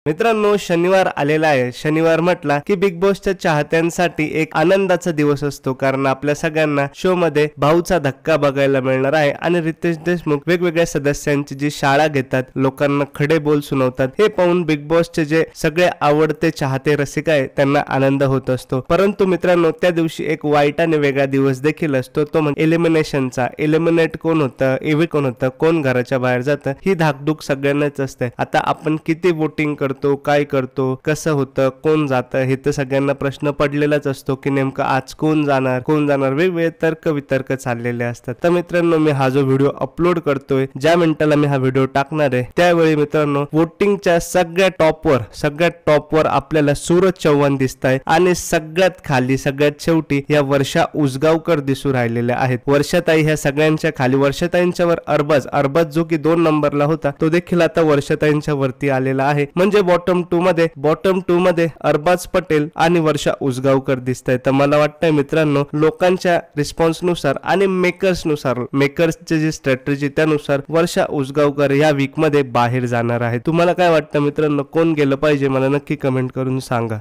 मित्रांनो, शनिवार आलेला आहे. शनिवार म्हटला की बिग बॉसच्या चाहत्यांसाठी एक आनंदाचा दिवस असतो, कारण आपल्या सगळ्यांना शो मध्ये भाऊचा धक्का बघायला मिळणार आहे आणि रितेश देशमुख वेगवेगळ्या सदस्यांची जी शाळा घेतात, लोकांना खडे बोल सुनावतात, हे पाहून बिग बॉसचे जे सगळे आवडते चाहते रसिक आहे त्यांना आनंद होत असतो. परंतु मित्रांनो, त्या दिवशी एक वाईट आणि वेगळा दिवस देखील असतो, तो म्हणजे एलिमिनेशनचा. एलिमिनेट कोण होतं, एव्हिट कोण होतं, कोण घराच्या बाहेर जातं, ही धाकधूक सगळ्यांनाच असते. आता आपण किती वोटिंग करतो, काय करतो, कसं होतं, कोण जातं, हे तर सगळ्यांना प्रश्न पडलेलाच असतो की नेमकं आज कोण जाणार, वेगवेगळे तर्क वितर्क चाललेले असतात. तर मित्रांनो, मी हा जो व्हिडिओ अपलोड करतोय, ज्या मिनिटाला मी हा व्हिडिओ टाकणार आहे त्यावेळी मित्रांनो वोटिंगच्या सगळ्यात टॉपवर आपल्याला सूरज चव्हाण दिसताय आणि सगळ्यात खाली सगळ्यात शेवटी या वर्षा उसगावकर दिसू राहिलेल्या आहेत. वर्षाताई ह्या सगळ्यांच्या खाली, वर्षाताईंच्या वर अरबाज जो की 2 नंबरला होता, तो देखील आता वर्षाताईंच्या वरती आलेला आहे. म्हणजे बॉटम टू मध्ये अरबाज पटेल आणि वर्षा उसगावकर दिसत आहे. तर मला वाटतंय मित्रांनो, लोकांच्या रिस्पॉन्स नुसार आणि मेकर्सची जी स्ट्रॅटेजी त्यानुसार वर्षा उसगावकर या वीक मध्ये बाहेर जाणार आहे. तुम्हाला काय वाटतं मित्रांनो, कोण गेलं पाहिजे मला नक्की कमेंट करून सांगा.